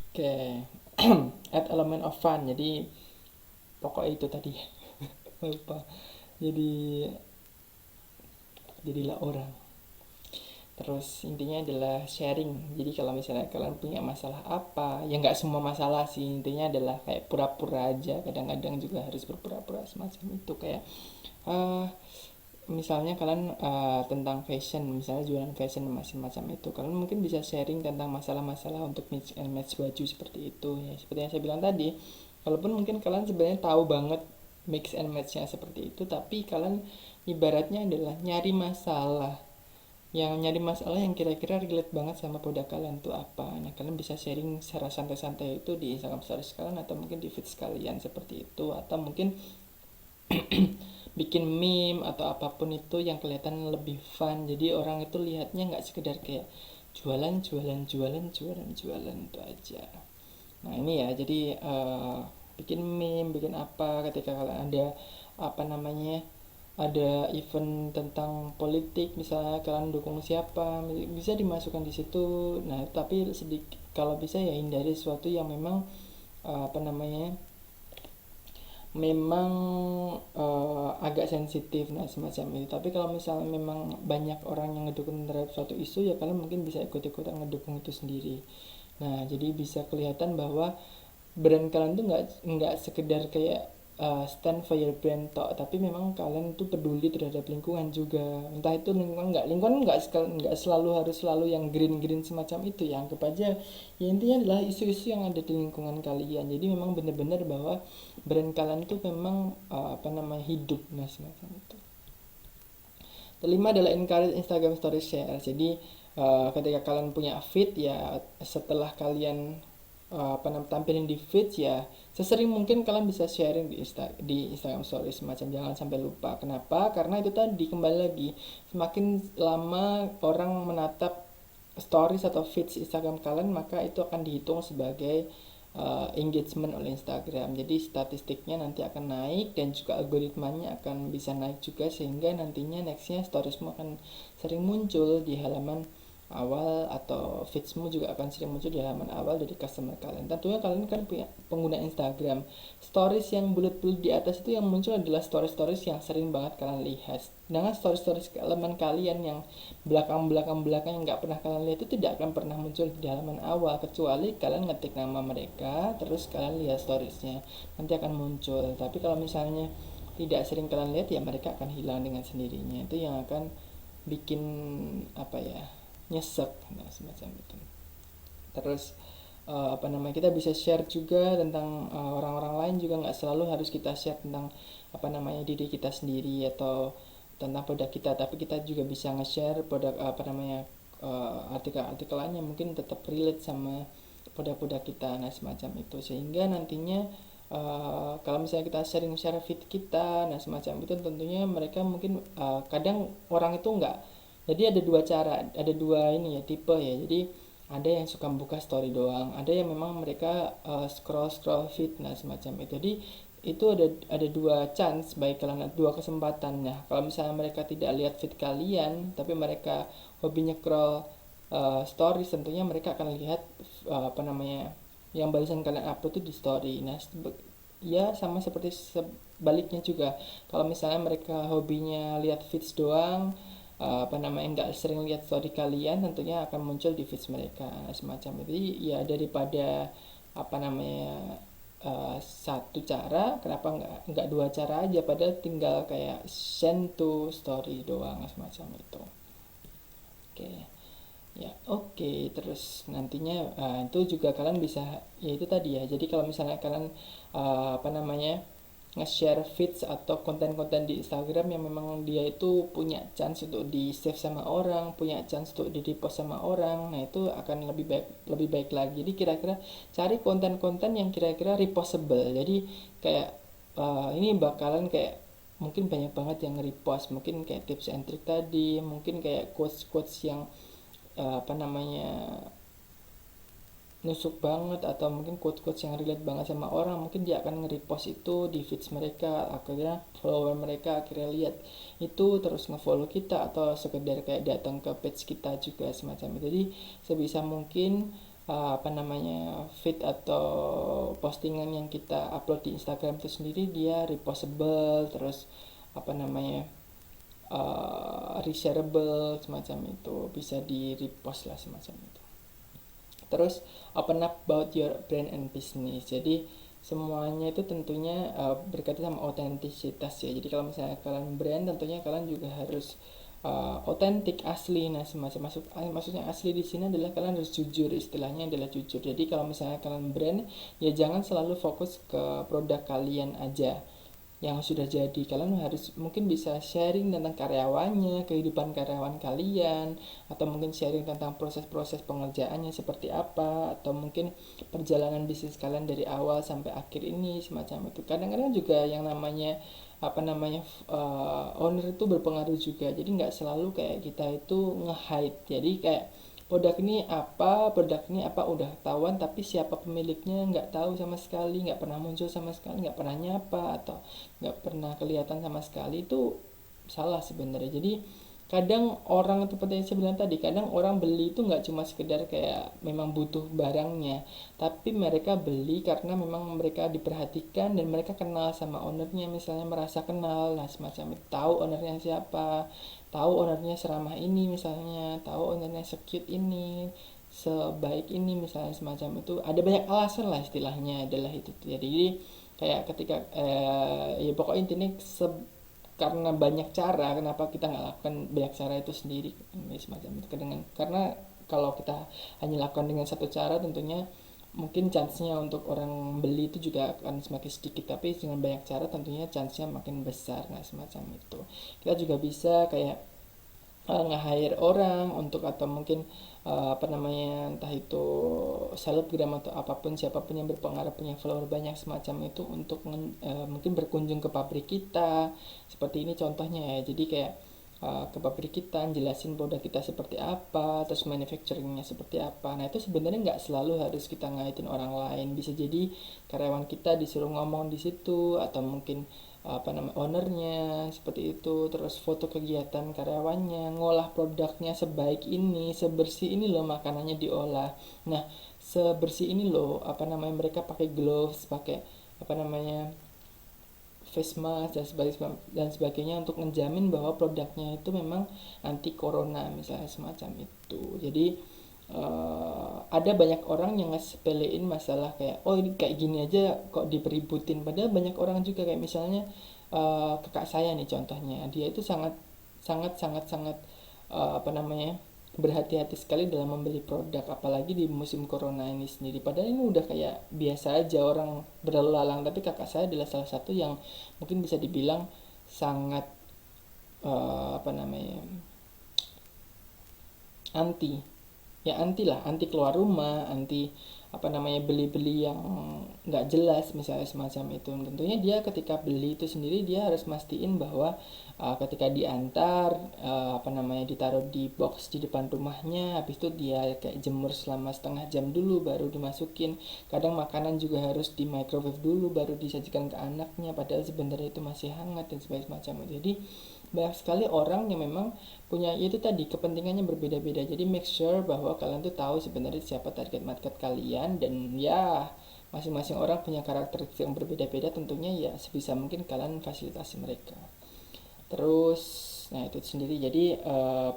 Oke. Add element of fun. Jadi pokoknya itu tadi. Lupa. Jadi jadilah orang. Terus intinya adalah sharing. Jadi kalau misalnya kalian punya masalah apa, ya nggak semua masalah sih. Intinya adalah kayak pura-pura aja. Kadang-kadang juga harus berpura-pura semacam itu. Kayak eh misalnya kalian tentang fashion, misalnya jualan fashion macam-macam itu, kalian mungkin bisa sharing tentang masalah-masalah untuk mix and match baju seperti itu ya. Seperti yang saya bilang tadi, walaupun mungkin kalian sebenarnya tahu banget mix and matchnya seperti itu, tapi kalian ibaratnya adalah nyari masalah yang kira-kira relate banget sama produk kalian tuh apa. Nah, kalian bisa sharing secara santai-santai itu di Instagram stories kalian atau mungkin di feed kalian seperti itu, atau mungkin bikin meme atau apapun itu yang kelihatan lebih fun, jadi orang itu lihatnya nggak sekedar kayak jualan jualan jualan jualan jualan itu aja. Nah ini ya, jadi bikin meme, bikin apa ketika kalian ada apa namanya, ada event tentang politik misalnya kalian dukung siapa, bisa dimasukkan di situ. Nah tapi sedikit, kalau bisa ya hindari sesuatu yang memang apa namanya, memang agak sensitif, nah semacam itu. Tapi kalau misalnya memang banyak orang yang ngedukung terhadap suatu isu, ya kalian mungkin bisa ikut-ikutan ngedukung itu sendiri. Nah jadi bisa kelihatan bahwa brand kalian tuh nggak sekedar kayak stand for your brand tok, tapi memang kalian tuh peduli terhadap lingkungan juga. Entah itu lingkungan nggak selalu harus selalu yang green green semacam itu ya, anggap aja ya intinya adalah isu-isu yang ada di lingkungan kalian. Jadi memang benar-benar bahwa brand kalian tuh memang apa namanya, hidup, nah semacam itu. Kelima adalah encourage Instagram Story Share. Jadi ketika kalian punya feed ya, setelah kalian apa namanya, tampilin di feed ya, sesering mungkin kalian bisa sharing di Instagram Stories semacam, jangan sampai lupa. Kenapa? Karena itu tadi, kembali lagi, semakin lama orang menatap stories atau feeds Instagram kalian, maka itu akan dihitung sebagai engagement oleh Instagram. Jadi statistiknya nanti akan naik dan juga algoritmanya akan bisa naik juga, sehingga nantinya nextnya storiesmu akan sering muncul di halaman awal, atau feedsmu juga akan sering muncul di halaman awal dari customer kalian. Tentunya kalian kan punya pengguna Instagram. Stories yang bulat-bulat di atas itu yang muncul adalah stories-stories yang sering banget kalian lihat. Dengan stories-stories elemen kalian yang belakang-belakang yang nggak pernah kalian lihat itu tidak akan pernah muncul di halaman awal, kecuali kalian ngetik nama mereka terus kalian lihat storiesnya, nanti akan muncul. Tapi kalau misalnya tidak sering kalian lihat, ya mereka akan hilang dengan sendirinya. Itu yang akan bikin apa ya, nyesek, nah semacam itu. Terus apa namanya, kita bisa share juga tentang orang-orang lain juga, nggak selalu harus kita share tentang apa namanya diri kita sendiri atau tentang produk kita, tapi kita juga bisa nge-share produk apa namanya, artikel-artikel lain yang mungkin tetap relate sama produk-produk kita, nah semacam itu. Sehingga nantinya kalau misalnya kita sharing share feed kita, nah semacam itu, tentunya mereka mungkin kadang orang itu nggak, jadi ada dua cara, ada dua ini ya, tipe ya. Jadi ada yang suka buka story doang, ada yang memang mereka scroll scroll feed, nah semacam itu. Jadi itu ada dua chance, baik kalian, dua kesempatan. Nah kalau misalnya mereka tidak lihat feed kalian tapi mereka hobinya scroll stories, tentunya mereka akan lihat apa namanya, yang balasan kalian upload itu di story. Nah ya sama seperti sebaliknya juga, kalau misalnya mereka hobinya lihat feeds doang, apa namanya, nggak sering lihat story kalian, tentunya akan muncul di feeds mereka, nah, semacam itu. Jadi ya daripada apa namanya, satu cara, kenapa nggak dua cara aja, padahal tinggal kayak send to story doang, semacam itu. Oke. Ya, oke. Terus nantinya itu juga kalian bisa, ya itu tadi ya. Jadi kalau misalnya kalian apa namanya, nge-share feeds atau konten-konten di Instagram yang memang dia itu punya chance untuk di save sama orang, punya chance untuk di repost sama orang, nah itu akan lebih baik lagi. Jadi kira-kira cari konten-konten yang kira-kira repostable. Jadi kayak ini bakalan kayak mungkin banyak banget yang repost, mungkin kayak tips and trick tadi, mungkin kayak quotes-quotes yang apa namanya, nusuk banget, atau mungkin quotes-quotes yang relate banget sama orang, mungkin dia akan nge-repost itu di feeds mereka, akhirnya follower mereka akhirnya lihat itu terus nge-follow kita, atau sekedar kayak datang ke page kita juga, semacam itu. Jadi sebisa mungkin apa namanya, feed atau postingan yang kita upload di Instagram itu sendiri dia repostable, terus apa namanya, reshareable semacam itu, bisa di repost lah semacam itu. Terus open up about your brand and business. Jadi semuanya itu tentunya berkaitan sama autentisitas ya. Jadi kalau misalnya kalian brand, tentunya kalian juga harus otentik, asli. Nah, maksudnya asli di sini adalah kalian harus jujur, istilahnya adalah jujur. Jadi kalau misalnya kalian brand, ya jangan selalu fokus ke produk kalian aja yang sudah jadi. Kalian harus mungkin bisa sharing tentang karyawannya, kehidupan karyawan kalian, atau mungkin sharing tentang proses-proses pengerjaannya seperti apa, atau mungkin perjalanan bisnis kalian dari awal sampai akhir ini semacam itu. Kadang-kadang juga yang namanya apa namanya owner itu berpengaruh juga. Jadi nggak selalu kayak kita itu nge-hide. Jadi kayak produk ini apa udah ketahuan, tapi siapa pemiliknya nggak tahu sama sekali, nggak pernah muncul sama sekali, nggak pernah nyapa, atau nggak pernah kelihatan sama sekali. Itu salah sebenarnya. Jadi kadang orang itu, seperti yang saya bilang tadi, kadang orang beli itu nggak cuma sekedar kayak memang butuh barangnya, tapi mereka beli karena memang mereka diperhatikan dan mereka kenal sama ownernya, misalnya merasa kenal, nah semacam itu, tahu ownernya siapa, tahu ownernya seramah ini, misalnya tahu ownernya secute ini, sebaik ini, misalnya semacam itu. Ada banyak alasan lah istilahnya adalah itu. Jadi kayak ketika ya pokoknya intinya karena banyak cara, kenapa kita nggak lakukan banyak cara itu sendiri, semacam itu. Karena kalau kita hanya lakukan dengan satu cara, tentunya mungkin chance-nya untuk orang beli itu juga akan semakin sedikit, tapi dengan banyak cara tentunya chance-nya makin besar. Nah, semacam itu. Kita juga bisa kayak nge-hire orang untuk, atau mungkin apa namanya, entah itu selebgram atau apapun, siapapun yang berpengaruh, punya follower banyak semacam itu, untuk mungkin berkunjung ke pabrik kita seperti ini contohnya ya. Jadi kayak ke pabrik kita, jelasin produk kita seperti apa, terus manufacturingnya seperti apa. Nah, itu sebenarnya nggak selalu harus kita ngaitin orang lain, bisa jadi karyawan kita disuruh ngomong di situ, atau mungkin apa namanya, ownernya seperti itu. Terus foto kegiatan karyawannya, ngolah produknya sebaik ini, sebersih ini loh makanannya diolah. Nah, sebersih ini loh apa namanya, mereka pakai gloves, pakai apa namanya, face mask dan sebagainya untuk menjamin bahwa produknya itu memang anti corona, misalnya semacam itu. Jadi ada banyak orang yang ngesepelein masalah kayak, oh ini kayak gini aja kok dibeributin, padahal banyak orang juga kayak misalnya kakak saya nih contohnya, dia itu sangat sangat sangat sangat apa namanya, berhati-hati sekali dalam membeli produk, apalagi di musim corona ini sendiri. Padahal ini udah kayak biasa aja orang berlalu lalang, tapi kakak saya adalah salah satu yang mungkin bisa dibilang sangat apa namanya, anti, ya anti lah, anti keluar rumah, anti apa namanya, beli-beli yang nggak jelas misalnya semacam itu. Tentunya dia ketika beli itu sendiri, dia harus mastiin bahwa ketika diantar apa namanya, ditaruh di box di depan rumahnya, habis itu dia kayak jemur selama setengah jam dulu baru dimasukin. Kadang makanan juga harus di microwave dulu baru disajikan ke anaknya, padahal sebenarnya itu masih hangat dan sebagainya semacam itu. Jadi banyak sekali orang yang memang punya itu tadi, kepentingannya berbeda-beda. Jadi make sure bahwa kalian tuh tahu sebenarnya siapa target market kalian, dan ya masing-masing orang punya karakter yang berbeda-beda, tentunya ya sebisa mungkin kalian fasilitasi mereka. Terus nah itu sendiri. Jadi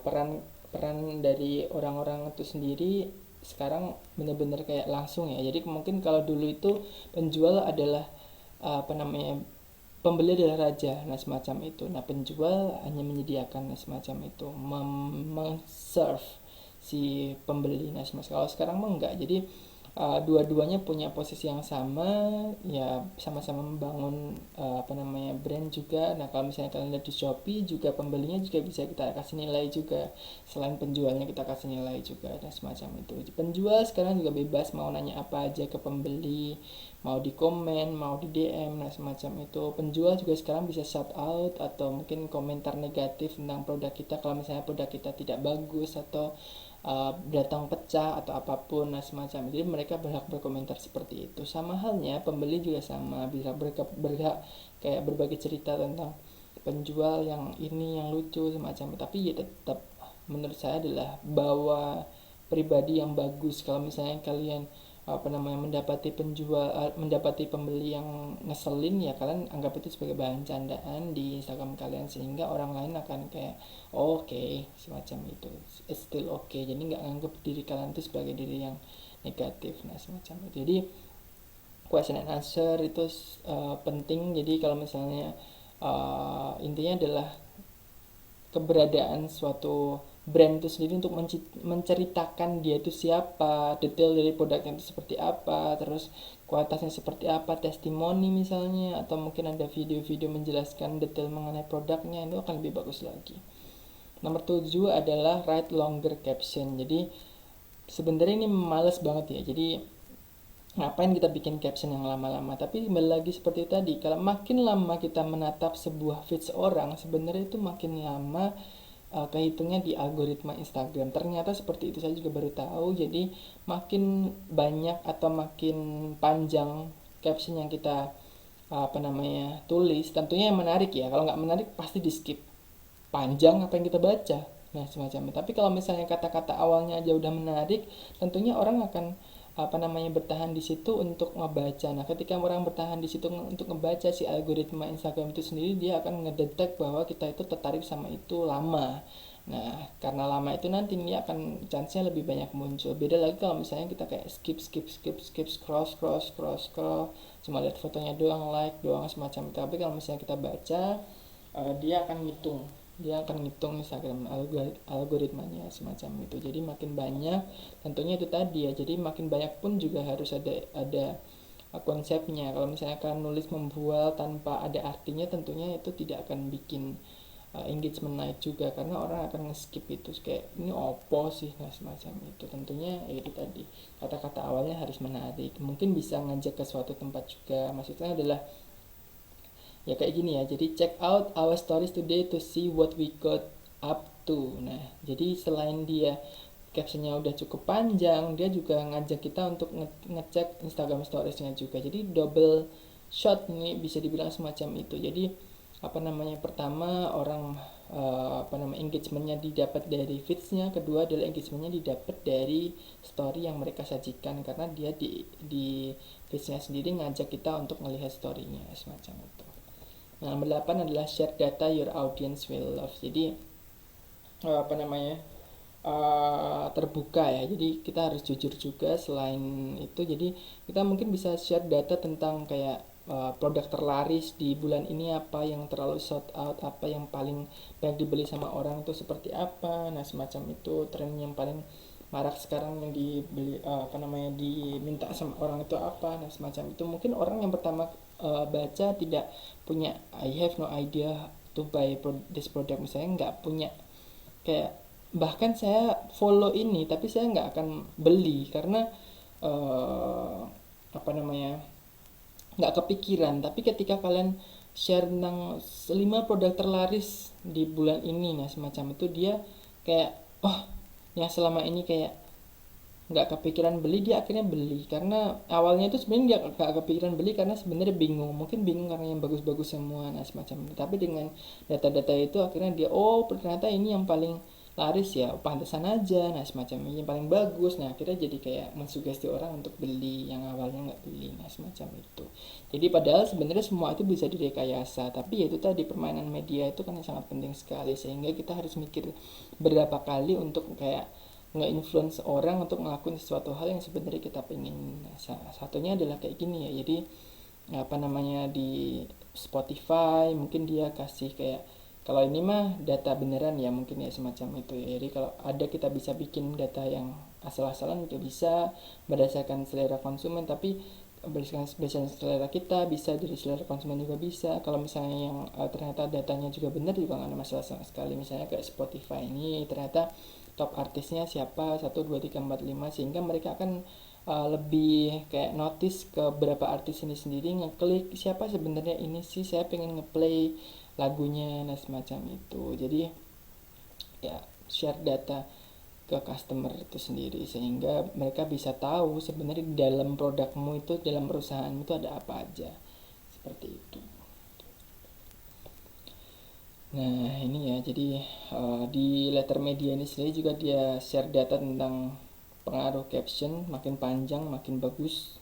peran peran dari orang-orang itu sendiri sekarang benar-benar kayak langsung ya. Jadi mungkin kalau dulu itu penjual adalah apa namanya, pembeli adalah raja, nah semacam itu. Nah, penjual hanya menyediakan, nah semacam itu, serve si pembeli. Nah, kalau sekarang mah enggak. Jadi dua-duanya punya posisi yang sama, ya sama-sama membangun apa namanya, brand juga. Nah, kalau misalnya kalian lihat di Shopee juga, pembelinya juga bisa kita kasih nilai juga, selain penjualnya kita kasih nilai juga, dan semacam itu. Penjual sekarang juga bebas mau nanya apa aja ke pembeli, mau di komen, mau di DM, nah semacam itu. Penjual juga sekarang bisa shout out atau mungkin komentar negatif tentang produk kita kalau misalnya produk kita tidak bagus, atau datang pecah atau apapun, nah semacam itu. Jadi mereka berhak berkomentar seperti itu. Sama halnya pembeli juga sama, bisa berhak kayak berbagi cerita tentang penjual yang ini yang lucu semacam itu. Tapi ya tetap menurut saya adalah bawa pribadi yang bagus. Kalau misalnya kalian mendapati pembeli yang ngeselin, ya kalian anggap itu sebagai bahan candaan di Instagram kalian, sehingga orang lain akan kayak oh, oke, semacam itu, it's still okay, jadi nggak anggap diri kalian itu sebagai diri yang negatif. Nah, semacam itu. Jadi question and answer itu penting. Jadi kalau misalnya intinya adalah keberadaan suatu brand itu sendiri untuk menceritakan dia itu siapa, detail dari produknya itu seperti apa, terus kualitasnya seperti apa, testimoni misalnya, atau mungkin ada video-video menjelaskan detail mengenai produknya, itu akan lebih bagus lagi. Nomor 7 adalah write longer caption. Jadi sebenarnya ini males banget ya. Jadi ngapain kita bikin caption yang lama-lama? Tapi kembali lagi seperti tadi, kalau makin lama kita menatap sebuah feeds orang, sebenarnya itu makin lama kehitungnya di algoritma Instagram. Ternyata seperti itu, saya juga baru tahu. Jadi makin banyak atau makin panjang caption yang kita tulis, tentunya yang menarik ya. Kalau nggak menarik pasti di skip. Panjang apa yang kita baca. Nah, semacamnya. Tapi kalau misalnya kata-kata awalnya aja udah menarik, tentunya orang akan bertahan di situ untuk ngebaca. Nah, ketika orang bertahan di situ untuk ngebaca, si algoritma Instagram itu sendiri dia akan ngedetek bahwa kita itu tertarik sama itu lama. Nah, karena lama itu nanti dia akan chance-nya lebih banyak muncul. Beda lagi kalau misalnya kita kayak skip, scroll, cuma lihat fotonya doang, like doang, semacam itu. Tapi kalau misalnya kita baca, dia akan ngitung Instagram algoritmanya semacam itu. Jadi makin banyak, tentunya itu tadi ya, jadi makin banyak pun juga harus ada konsepnya. Kalau misalnya kalian nulis membual tanpa ada artinya, tentunya itu tidak akan bikin engagement naik juga, karena orang akan nge-skip itu, kayak ini opo sih. Nah, semacam itu. Tentunya ya itu tadi, kata-kata awalnya harus menarik, mungkin bisa ngajak ke suatu tempat juga. Maksudnya adalah ya kayak gini ya, jadi check out our stories today to see what we got up to. Nah, jadi selain dia captionnya udah cukup panjang, dia juga ngajak kita untuk ngecek Instagram storiesnya juga. Jadi double shot nih, bisa dibilang semacam itu. Jadi pertama orang engagementnya didapat dari feedsnya, kedua adalah engagementnya didapat dari story yang mereka sajikan, karena dia di feedsnya sendiri ngajak kita untuk melihat storynya, semacam itu. Nah, nomor 8 adalah share data your audience will love. Jadi terbuka ya. Jadi kita harus jujur juga. Selain itu, jadi kita mungkin bisa share data tentang kayak produk terlaris di bulan ini apa, yang terlalu sold out apa, yang paling banyak dibeli sama orang itu seperti apa. Nah, semacam itu. Tren yang paling marak sekarang yang dibeli diminta sama orang itu apa. Nah, semacam itu. Mungkin orang yang pertama baca tidak punya, I have no idea to buy this product, misalnya nggak punya kayak, bahkan saya follow ini tapi saya nggak akan beli karena uh, nggak kepikiran. Tapi ketika kalian share tentang 5 produk terlaris di bulan ini, nah semacam itu, dia kayak oh, yang selama ini kayak nggak kepikiran beli, dia akhirnya beli. Karena awalnya itu sebenarnya nggak kepikiran beli karena sebenarnya mungkin bingung karena yang bagus-bagus semua, nah semacam itu. Tapi dengan data-data itu akhirnya dia oh, ternyata ini yang paling laris ya, pantesan aja, nah semacam ini yang paling bagus. Nah, akhirnya jadi kayak mensugesti orang untuk beli yang awalnya nggak beli, nah semacam itu. Jadi padahal sebenarnya semua itu bisa direkayasa, tapi ya itu tadi, permainan media itu kan sangat penting sekali, sehingga kita harus mikir berapa kali untuk kayak nge-influence orang untuk ngelakuin sesuatu hal yang sebenarnya kita pengen. Nah, salah satunya adalah kayak gini ya. Jadi di Spotify mungkin dia kasih kayak, kalau ini mah data beneran ya, mungkin ya semacam itu ya. Jadi kalau ada, kita bisa bikin data yang asal-asalan juga bisa, berdasarkan selera konsumen, tapi berdasarkan selera kita, bisa dari selera konsumen juga bisa. Kalau misalnya yang ternyata datanya juga benar, juga nggak ada masalah sama sekali. Misalnya kayak Spotify ini ternyata top artisnya siapa, 1, 2, 3, 4, 5, sehingga mereka akan lebih kayak notice ke beberapa artis ini sendiri, ngeklik siapa sebenarnya ini sih, saya pengen ngeplay lagunya, nah semacam itu. Jadi ya, share data ke customer itu sendiri, sehingga mereka bisa tahu sebenarnya di dalam produkmu itu, dalam perusahaanmu itu ada apa aja, seperti itu. Nah, ini ya, jadi di letter media ini sendiri juga dia share data tentang pengaruh caption, makin panjang makin bagus